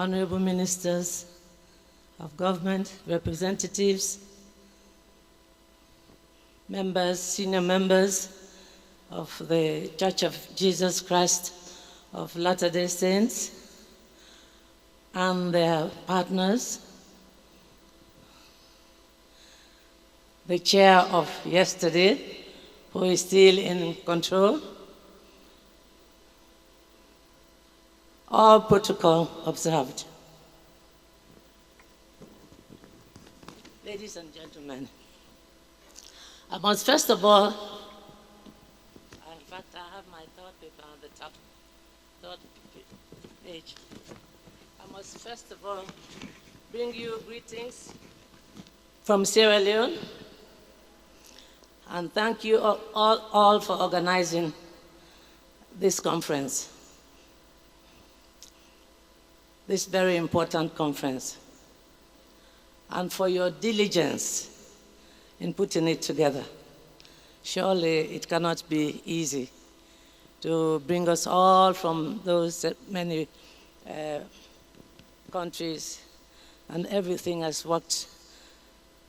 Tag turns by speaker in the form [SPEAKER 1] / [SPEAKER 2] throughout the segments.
[SPEAKER 1] honorable ministers of government, representatives, members, senior members of the Church of Jesus Christ of Latter-day Saints, and their partners, the chair of yesterday, who is still in control, all protocol observed. Ladies and gentlemen, I must first of all, in fact, I have my third paper on the top, third page. I must first of all bring you greetings from Sierra Leone, and thank you all for organizing this conference, this very important conference, and for your diligence in putting it together. Surely it cannot be easy to bring us all from those many countries, and everything has worked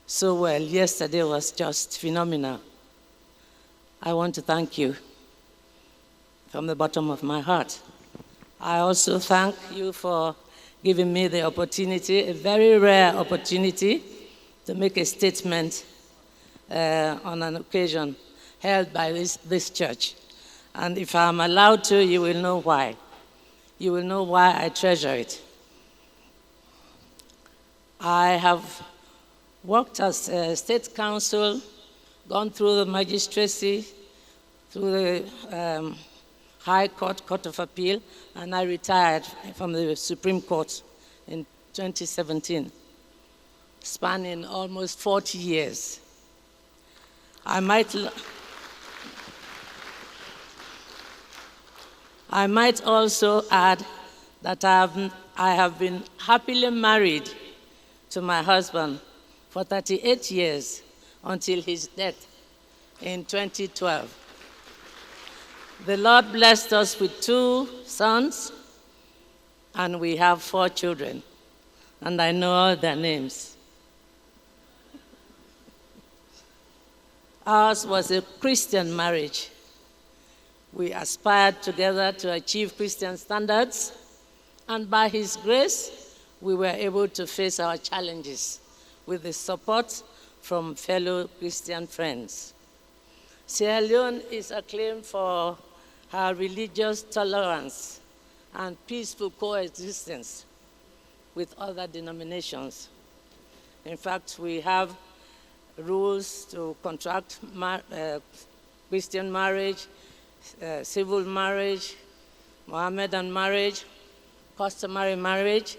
[SPEAKER 1] so well. Yesterday was just phenomenal. I want to thank you from the bottom of my heart. I also thank you for giving me the opportunity, a very rare opportunity, to make a statement on an occasion held by this church. And if I'm allowed to, you will know why. You will know why I treasure it. I have worked as a state council, gone through the magistracy, through the High Court, Court of Appeal, and I retired from the Supreme Court in 2017, spanning almost 40 years. I might also add that I have been happily married to my husband for 38 years until his death in 2012. The Lord blessed us with 2 sons, and we have 4 children, and I know all their names. Ours was a Christian marriage. We aspired together to achieve Christian standards, and by His grace, we were able to face our challenges with the support from fellow Christian friends. Sierra Leone is acclaimed for her religious tolerance and peaceful coexistence with other denominations. In fact, we have rules to contract Christian marriage, civil marriage, Mohammedan marriage, customary marriage,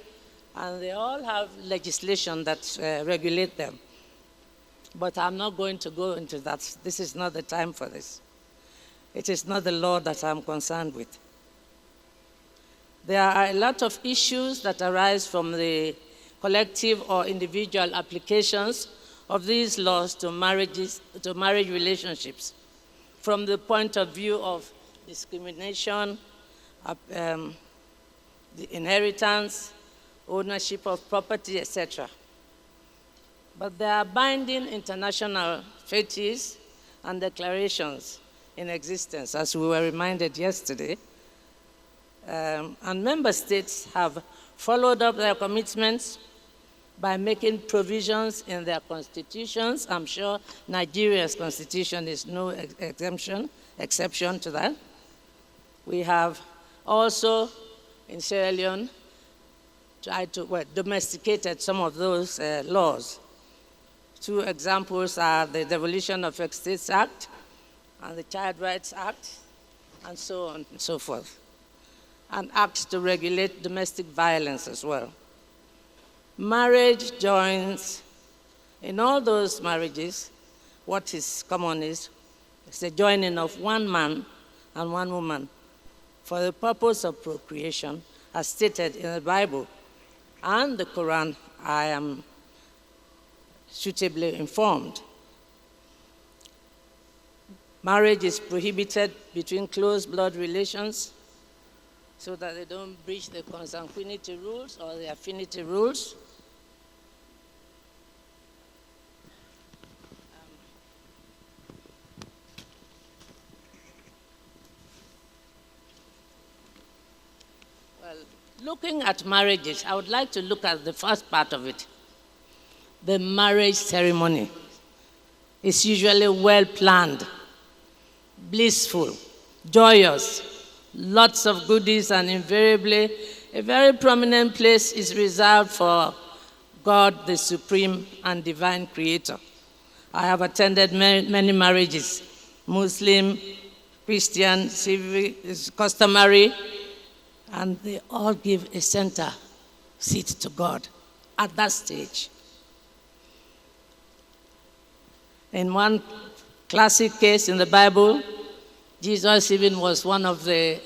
[SPEAKER 1] and they all have legislation that regulate them. But I'm not going to go into that. This is not the time for this. It is not the law that I'm concerned with. There are a lot of issues that arise from the collective or individual applications of these laws to marriage relationships, from the point of view of discrimination, the inheritance, ownership of property, etc. But there are binding international treaties and declarations in existence, as we were reminded yesterday. And member states have followed up their commitments by making provisions in their constitutions. I'm sure Nigeria's constitution is no exception to that. We have also, in Sierra Leone, tried to domesticated some of those laws. 2 examples are the Devolution of Estates Act and the Child Rights Act, and so on and so forth, and acts to regulate domestic violence as well. Marriage joins, in all those marriages, what is common is it's the joining of one man and one woman for the purpose of procreation, as stated in the Bible and the Quran. I am suitably informed. Marriage is prohibited between close blood relations, so that they don't breach the consanguinity rules or the affinity rules. Well, looking at marriages, I would like to look at the first part of it. The marriage ceremony is usually well planned, blissful, joyous, lots of goodies, and invariably a very prominent place is reserved for God, the supreme and divine creator. I have attended many marriages, Muslim, Christian, civil, customary, and they all give a center seat to God at that stage. In one classic case in the Bible, Jesus even was one of the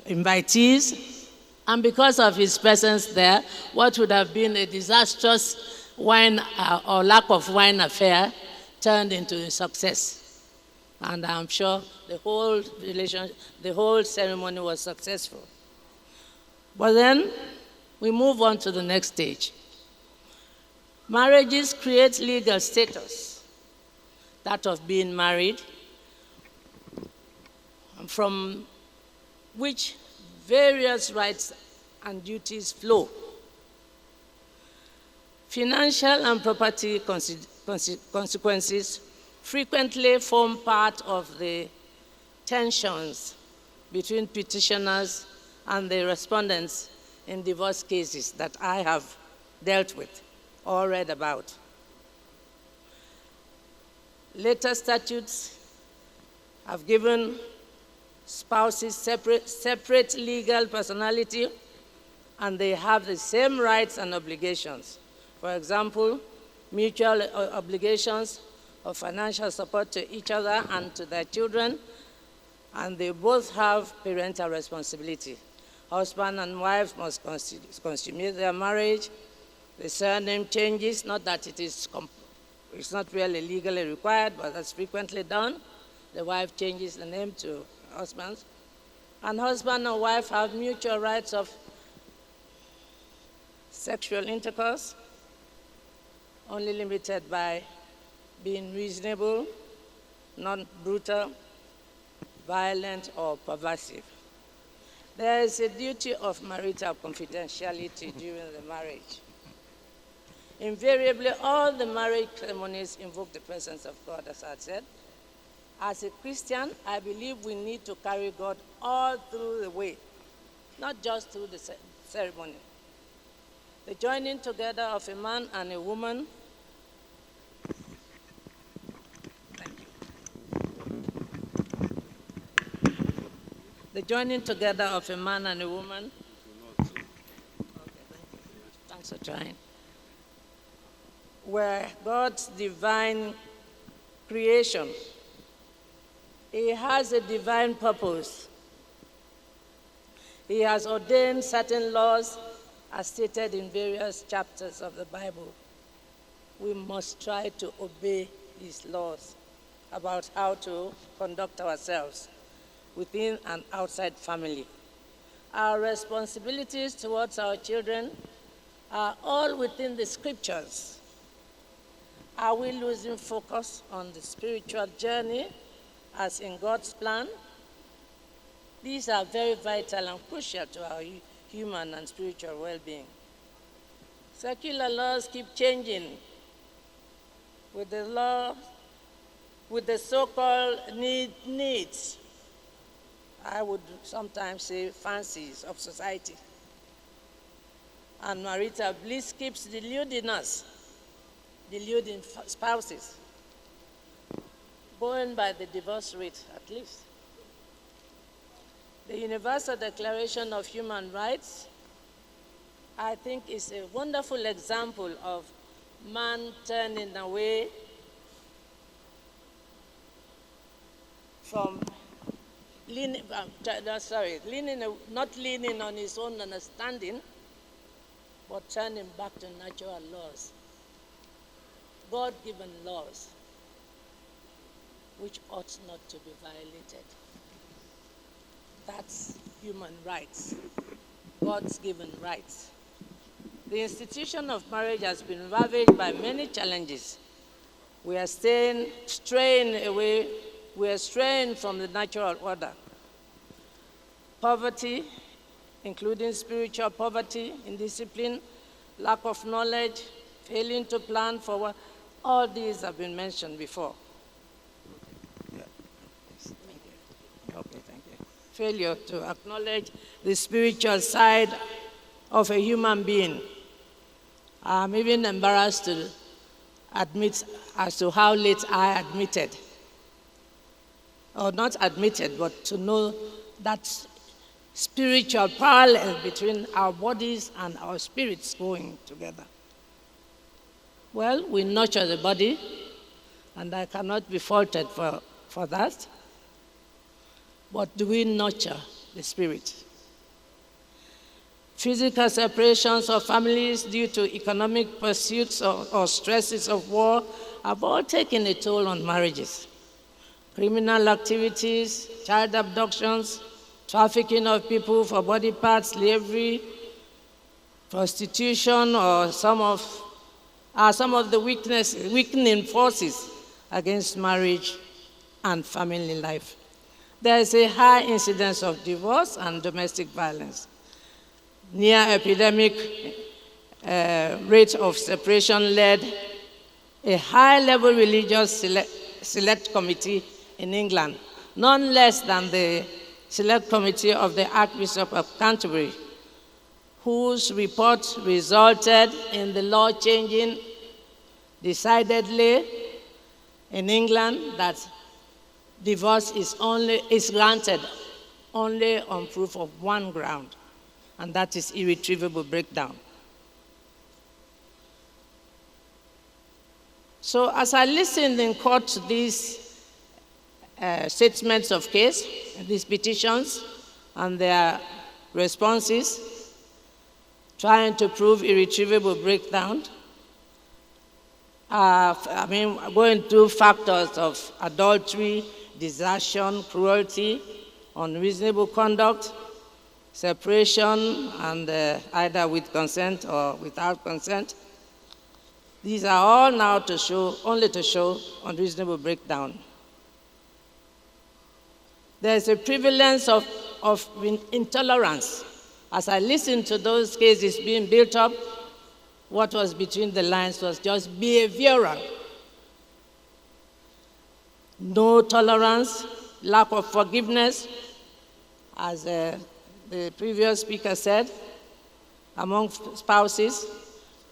[SPEAKER 1] invitees, and because of his presence there, what would have been a disastrous wine or lack of wine affair turned into a success. And I'm sure the whole ceremony was successful. But then we move on to the next stage. Marriages create legal status, that of being married, from which various rights and duties flow. Financial and property consequences frequently form part of the tensions between petitioners and the respondents in divorce cases that I have dealt with or read about. Later statutes have given spouses separate legal personality, and they have the same rights and obligations. For example, mutual obligations of financial support to each other and to their children, and they both have parental responsibility. Husband and wife must consummate their marriage. The surname changes, not that it's not really legally required, but that's frequently done. The wife changes the name to husband. And husband and wife have mutual rights of sexual intercourse, only limited by being reasonable, not brutal, violent, or pervasive. There is a duty of marital confidentiality during the marriage. Invariably, all the marriage ceremonies invoke the presence of God, as I said. As a Christian, I believe we need to carry God all through the way, not just through the ceremony. The joining together of a man and a woman. Thank you. The joining together of a man and a woman. Okay, thank you. Thanks for trying. Where God's divine creation, He has a divine purpose. He has ordained certain laws as stated in various chapters of the Bible. We must try to obey these laws about how to conduct ourselves within and outside family. Our responsibilities towards our children are all within the scriptures. Are we losing focus on the spiritual journey as in God's plan? These are very vital and crucial to our human and spiritual well-being. Secular laws keep changing with the so-called needs. I would sometimes say fancies of society. And marital bliss keeps deluding us, deluding spouses, going by the divorce rate at least. The Universal Declaration of Human Rights, I think, is a wonderful example of man turning away from not leaning on his own understanding, but turning back to natural laws, God-given laws, which ought not to be violated. That's human rights, God's given rights. The institution of marriage has been ravaged by many challenges. We are straying away, we are straying from the natural order. Poverty, including spiritual poverty, indiscipline, lack of knowledge, failing to plan for what, all these have been mentioned before. Okay, thank you. Failure to acknowledge the spiritual side of a human being. I'm even embarrassed to admit as to how late I admitted, or not admitted, but to know that spiritual parallel between our bodies and our spirits going together. Well, we nurture the body, and I cannot be faulted for that. But do we nurture the spirit? Physical separations of families due to economic pursuits or stresses of war have all taken a toll on marriages. Criminal activities, child abductions, trafficking of people for body parts, slavery, prostitution, or some of the weakening forces against marriage and family life. There is a high incidence of divorce and domestic violence. Near epidemic rate of separation led a high-level religious select committee in England, none less than the Select Committee of the Archbishop of Canterbury, whose report resulted in the law changing decidedly in England that divorce is granted only on proof of one ground, and that is irretrievable breakdown. So as I listened in court to these statements of case, these petitions and their responses, trying to prove irretrievable breakdown, going through factors of adultery, desertion, cruelty, unreasonable conduct, separation, and either with consent or without consent. These are all now only to show unreasonable breakdown. There is a prevalence of intolerance. As I listened to those cases being built up, what was between the lines was just behavioral. No tolerance, lack of forgiveness, as the previous speaker said, among spouses.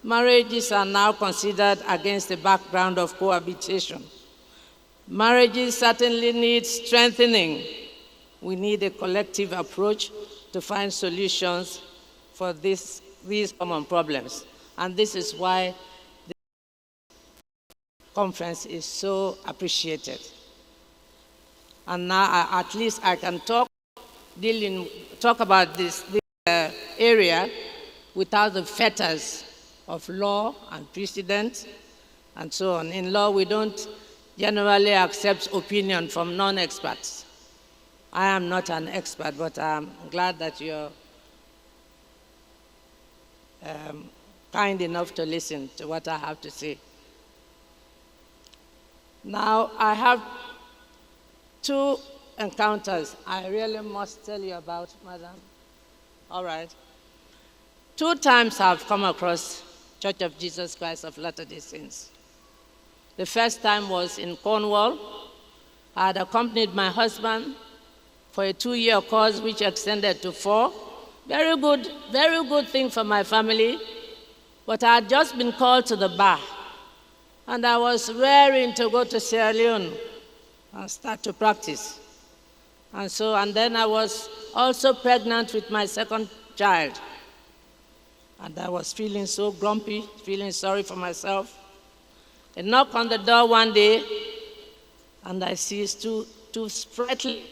[SPEAKER 1] Marriages are now considered against the background of cohabitation. Marriages certainly need strengthening. We need a collective approach to find solutions for these common problems. And this is why the conference is so appreciated. And now at least I can talk about this area without the fetters of law and precedent and so on. In law, we don't generally accept opinion from non-experts. I am not an expert, but I'm glad that you're kind enough to listen to what I have to say. Now, I have two encounters I really must tell you about, madam. All right. 2 times I've come across Church of Jesus Christ of Latter-day Saints. The first time was in Cornwall. I had accompanied my husband for a 2-year course which extended to 4. Very good thing for my family. But I had just been called to the bar. And I was raring to go to Sierra Leone and start to practice. And then I was also pregnant with my second child. And I was feeling so grumpy, feeling sorry for myself. I knock on the door one day, and I see two sprightly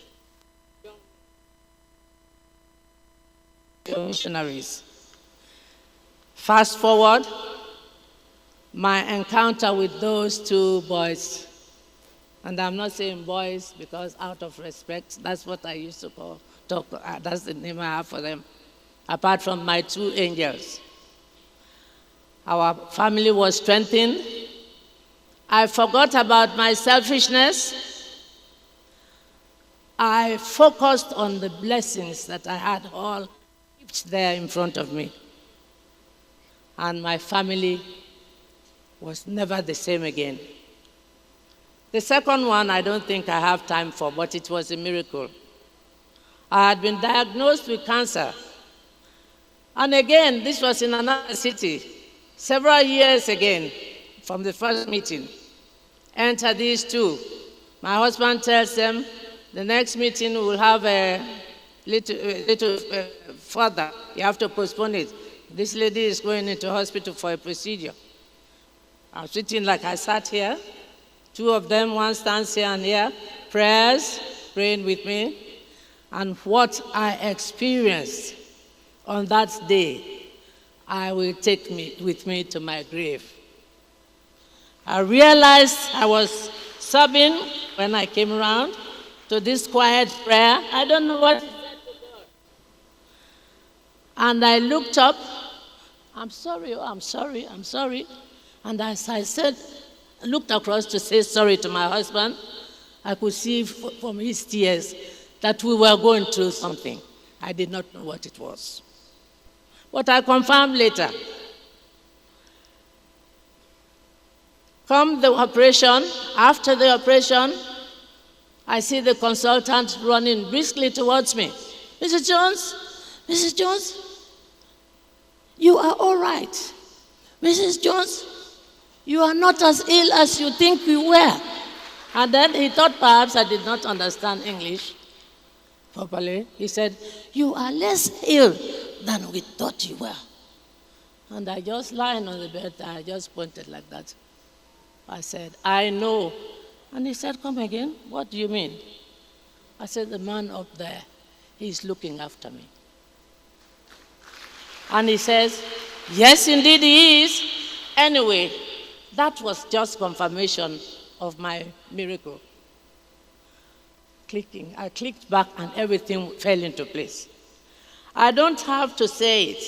[SPEAKER 1] missionaries. Fast forward, my encounter with those 2 boys, and I'm not saying boys because out of respect, that's what I used to call That's the name I have for them, apart from my 2 angels. Our family was strengthened. I forgot about my selfishness. I focused on the blessings that I had all heaped there in front of me. And my family was never the same again. The second one I don't think I have time for, but it was a miracle. I had been diagnosed with cancer. And again, this was in another city, several years again from the first meeting. Enter these 2. My husband tells them, the next meeting we'll have a little further. You have to postpone it. This lady is going into hospital for a procedure. I'm sitting like I sat here. 2 of them, one stands here and here, praying with me. And what I experienced on that day, I will take with me to my grave. I realized I was sobbing when I came around to this quiet prayer. I don't know what he said to God. And I looked up. I'm sorry. And as I said, I looked across to say sorry to my husband. I could see from his tears that we were going through something. I did not know what it was. But I confirmed later. Come the operation, after the operation, I see the consultant running briskly towards me. Mrs. Jones, you are all right. Mrs. Jones, you are not as ill as you think you were. And then he thought perhaps I did not understand English properly. He said, you are less ill than we thought you were. And I just lying on the bed, I just pointed like that. I said, I know. And he said, come again? What do you mean? I said, the man up there, he's looking after me. And he says, yes, indeed he is. Anyway, that was just confirmation of my miracle. I clicked back and everything fell into place. I don't have to say it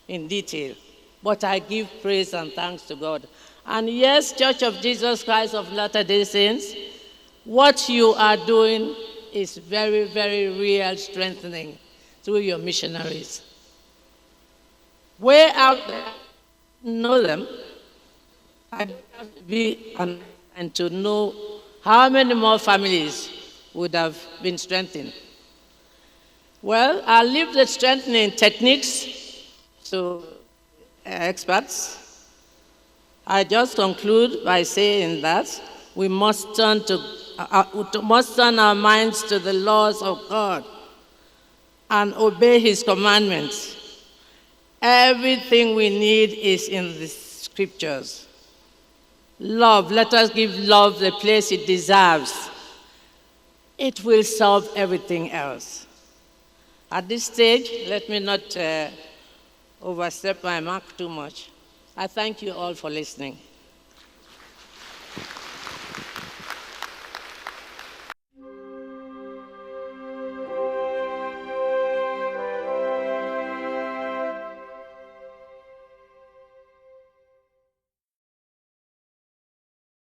[SPEAKER 1] in detail, but I give praise and thanks to God. And yes, Church of Jesus Christ of Latter-day Saints, what you are doing is very, very real strengthening through your missionaries. Way out there, know them. I have to be and to know how many more families would have been strengthened. Well, I'll leave the strengthening techniques to experts. I just conclude by saying that we must turn our minds to the laws of God and obey His commandments. Everything we need is in the scriptures. Love, let us give love the place it deserves. It will solve everything else. At this stage, let me not overstep my mark too much. I thank you all for listening.